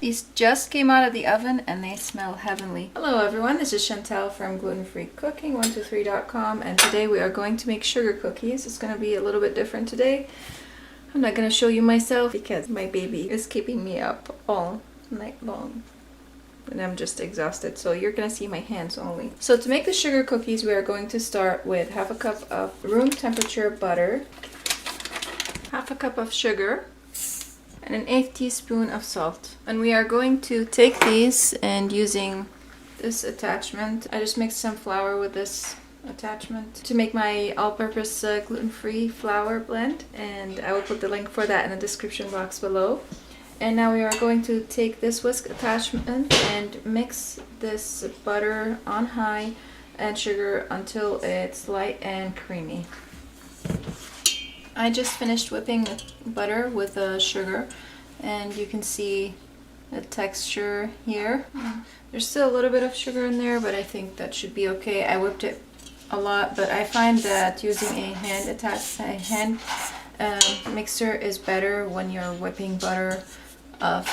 These just came out of the oven and they smell heavenly. Hello everyone, this is Chantal from Gluten Free Cooking 123.com, and today we are going to make sugar cookies. It's going to be a little bit different today. I'm not going to show you myself because my baby is keeping me up all night long. And I'm just exhausted, so you're gonna see my hands only. So to make the sugar cookies, we are going to start with half a cup of room temperature butter, half a cup of sugar, and an 1/8 teaspoon of salt. And we are going to take these and using this attachment, I just mixed some flour with this attachment to make my all-purpose gluten-free flour blend, and I will put the link for that in the description box below. And now we are going to take this whisk attachment and mix this butter on high and sugar until it's light and creamy. I just finished whipping the butter with the sugar, and you can see the texture here. There's still a little bit of sugar in there, but I think that should be okay. I whipped it a lot, but I find that using a hand mixer is better when you're whipping butter of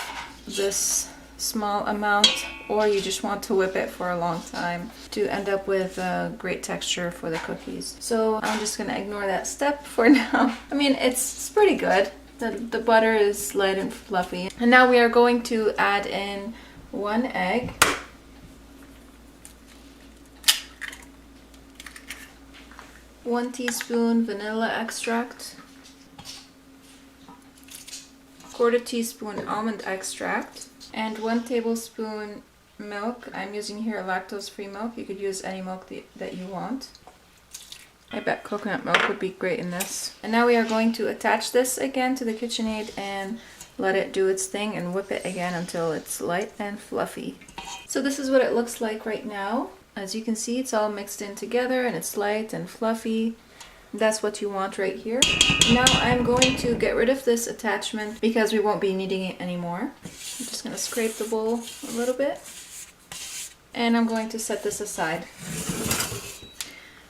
this small amount, or you just want to whip it for a long time to end up with a great texture for the cookies. So I'm just gonna ignore that step for now. I mean, it's pretty good. The butter is light and fluffy. And now we are going to add in 1 egg, 1 teaspoon vanilla extract, 1/4 teaspoon almond extract, and 1 tablespoon milk. I'm using here lactose-free milk. You could use any milk that you want. I bet coconut milk would be great in this. And now we are going to attach this again to the KitchenAid and let it do its thing and whip it again until it's light and fluffy. So this is what it looks like right now. As you can see, it's all mixed in together and it's light and fluffy. That's what you want right here. Now I'm going to get rid of this attachment because we won't be needing it anymore. I'm just going to scrape the bowl a little bit, and I'm going to set this aside.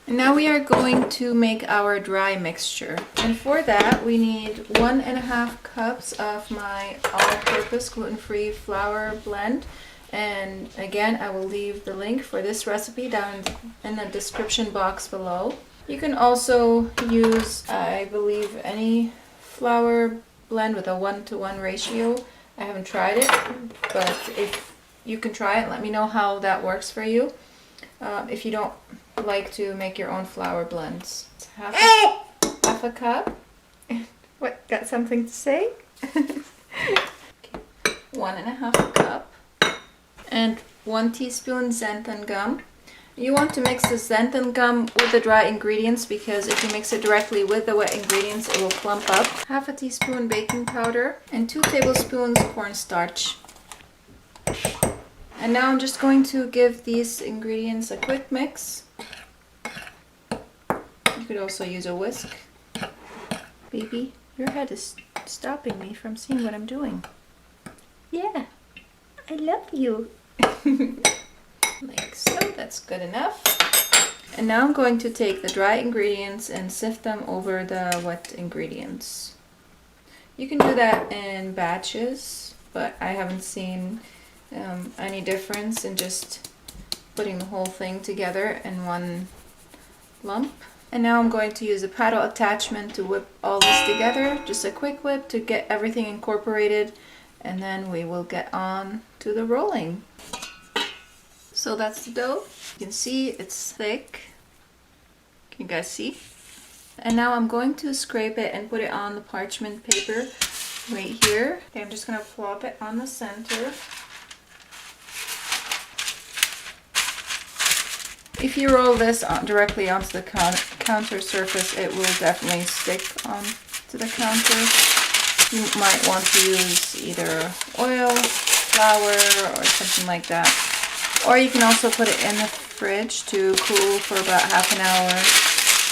And now we are going to make our dry mixture, and for that we need 1.5 cups of my all-purpose gluten-free flour blend. And again, I will leave the link for this recipe down in the description box below. You can also use, I believe, any flour blend with a 1-to-1 ratio. I haven't tried it, but if you can try it, let me know how that works for you. If you don't like to make your own flour blends. It's half a cup. What, got something to say? Okay. 1.5 cup. And 1 teaspoon xanthan gum. You want to mix the xanthan gum with the dry ingredients because if you mix it directly with the wet ingredients, it will clump up. 1/2 teaspoon baking powder and 2 tablespoons cornstarch. And now I'm just going to give these ingredients a quick mix. You could also use a whisk. Baby, your head is stopping me from seeing what I'm doing. Yeah, I love you. Like so, that's good enough. And now I'm going to take the dry ingredients and sift them over the wet ingredients. You can do that in batches, but I haven't seen any difference in just putting the whole thing together in one lump. And now I'm going to use a paddle attachment to whip all this together, just a quick whip to get everything incorporated, and then we will get on to the rolling. So that's the dough. You can see it's thick. Can you guys see? And now I'm going to scrape it and put it on the parchment paper right here. Okay, I'm just going to plop it on the center. If you roll this directly onto the counter surface, it will definitely stick onto the counter. You might want to use either oil, flour, or something like that. Or you can also put it in the fridge to cool for about half an hour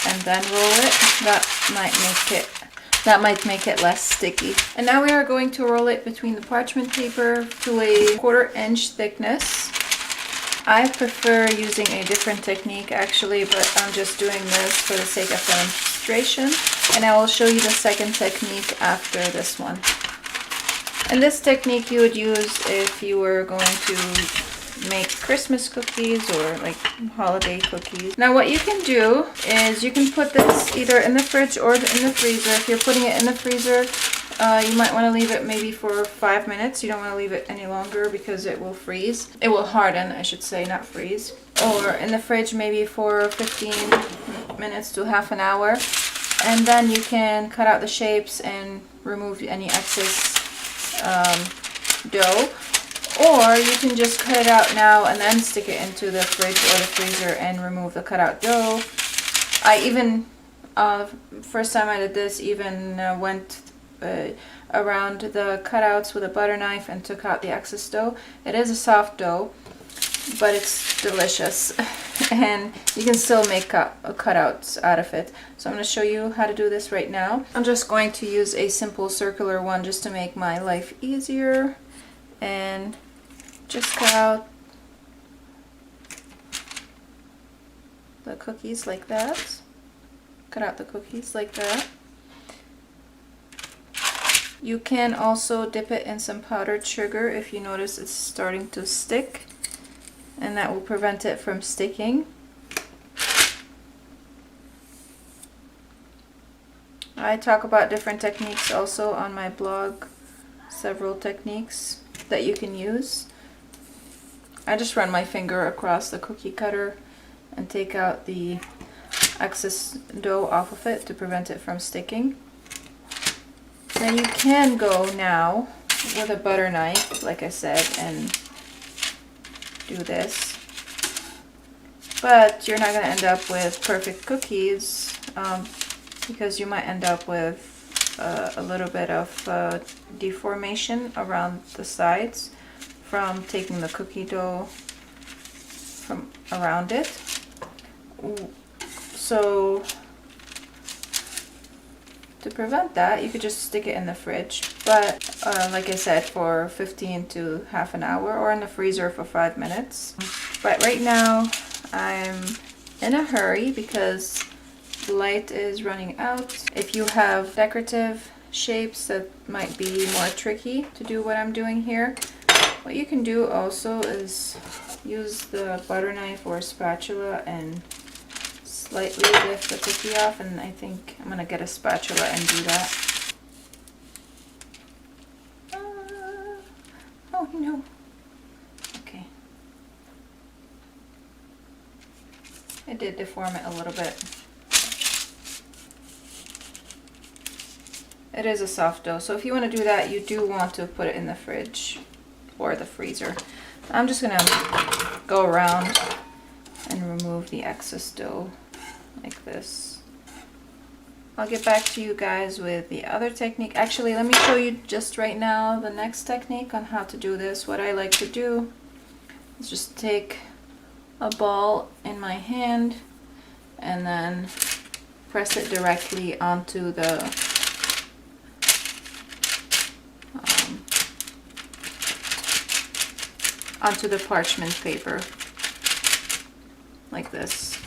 and then roll it. That might make it less sticky. And now we are going to roll it between the parchment paper to a 1/4 inch thickness. I prefer using a different technique actually, but I'm just doing this for the sake of demonstration. And I will show you the second technique after this one. And this technique you would use if you were going to make Christmas cookies or like holiday cookies. Now what you can do is you can put this either in the fridge or in the freezer. If you're putting it in the freezer, you might want to leave it maybe for 5 minutes. You don't want to leave it any longer because it will freeze. It will harden, I should say, not freeze. Or in the fridge maybe for 15 minutes to half an hour. And then you can cut out the shapes and remove any excess dough. Or you can just cut it out now and then stick it into the fridge or the freezer and remove the cutout dough. I even, first time I did this, even went around the cutouts with a butter knife and took out the excess dough. It is a soft dough, but it's delicious. And you can still make cutouts out of it. So I'm going to show you how to do this right now. I'm just going to use a simple circular one just to make my life easier. And just cut out the cookies like that. Cut out the cookies like that. You can also dip it in some powdered sugar if you notice it's starting to stick, and that will prevent it from sticking. I talk about different techniques also on my blog, several techniques that you can use. I just run my finger across the cookie cutter and take out the excess dough off of it to prevent it from sticking. Then you can go now with a butter knife, like I said, and do this. But you're not going to end up with perfect cookies because you might end up with a little bit of deformation around the sides from taking the cookie dough from around it. So to prevent that, you could just stick it in the fridge, but like I said, for 15 to half an hour, or in the freezer for 5 minutes. But right now I'm in a hurry because the light is running out. If you have decorative shapes that might be more tricky to do what I'm doing here, what you can do also is use the butter knife or spatula and slightly lift the cookie off, and I think I'm gonna get a spatula and do that. Oh no. Okay. I did deform it a little bit. It is a soft dough, so if you want to do that, you do want to put it in the fridge or the freezer. I'm just gonna go around and remove the excess dough like this. I'll get back to you guys with the other technique. Actually, let me show you just right now the next technique on how to do this. What I like to do is just take a ball in my hand and then press it directly onto the parchment paper like this.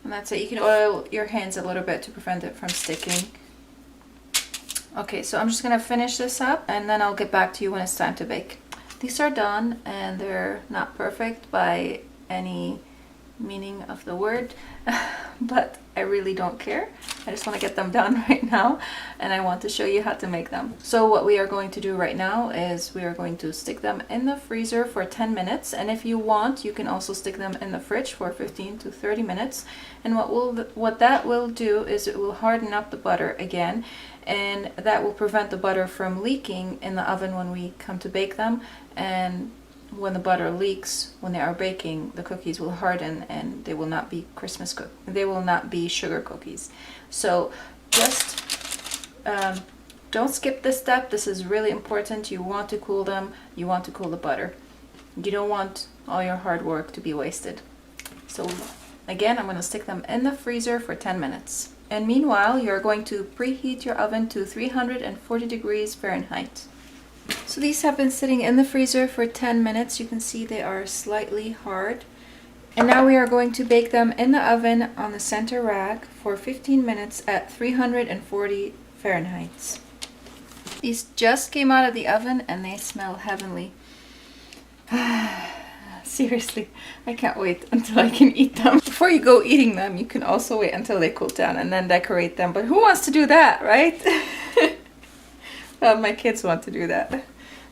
And that's it. You can oil your hands a little bit to prevent it from sticking. Okay, so I'm just gonna finish this up and then I'll get back to you when it's time to bake. These are done and they're not perfect by any meaning of the word, but I really don't care. I just want to get them done right now, and I want to show you how to make them. So what we are going to do right now is we are going to stick them in the freezer for 10 minutes, and if you want, you can also stick them in the fridge for 15 to 30 minutes. And what that will do is it will harden up the butter again, and that will prevent the butter from leaking in the oven when we come to bake them. And when the butter leaks when they are baking, the cookies will harden and they will not be they will not be sugar cookies. So just don't skip this step. This is really important. You want to cool them. You want to cool the butter. You don't want all your hard work to be wasted. So again, I'm going to stick them in the freezer for 10 minutes. And meanwhile, you're going to preheat your oven to 340 degrees Fahrenheit. So these have been sitting in the freezer for 10 minutes. You can see they are slightly hard, And now we are going to bake them in the oven on the center rack for 15 minutes at 340 Fahrenheit. These just came out of the oven and they smell heavenly. Seriously, I can't wait until I can eat them. Before you go eating them, you can also wait until they cool down and then decorate them. But who wants to do that, right? Well, my kids want to do that.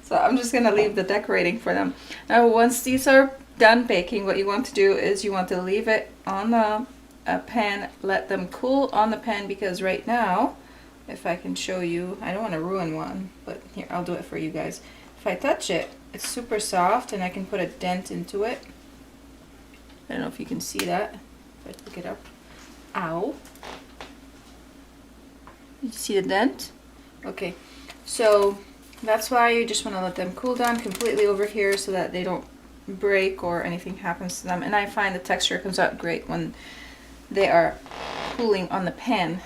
So I'm just gonna leave the decorating for them. Now, once these are done baking, what you want to do is you want to leave it on the pan, let them cool on the pan, because right now, if I can show you, I don't want to ruin one, but here, I'll do it for you guys. If I touch it, it's super soft and I can put a dent into it. I don't know if you can see that. If I pick it up. Ow. Did you see the dent? Okay, so that's why you just want to let them cool down completely over here so that they don't break or anything happens to them. And I find the texture comes out great when they are cooling on the pan.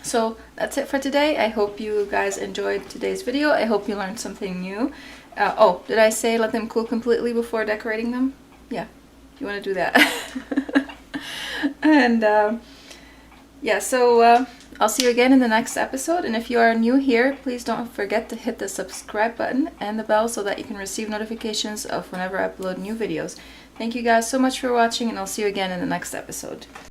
So that's it for today. I hope you guys enjoyed today's video. I hope you learned something new. Oh, did I say let them cool completely before decorating them? Yeah, you want to do that. And yeah, so I'll see you again in the next episode. And if you are new here, please don't forget to hit the subscribe button and the bell so that you can receive notifications of whenever I upload new videos. Thank you guys so much for watching, and I'll see you again in the next episode.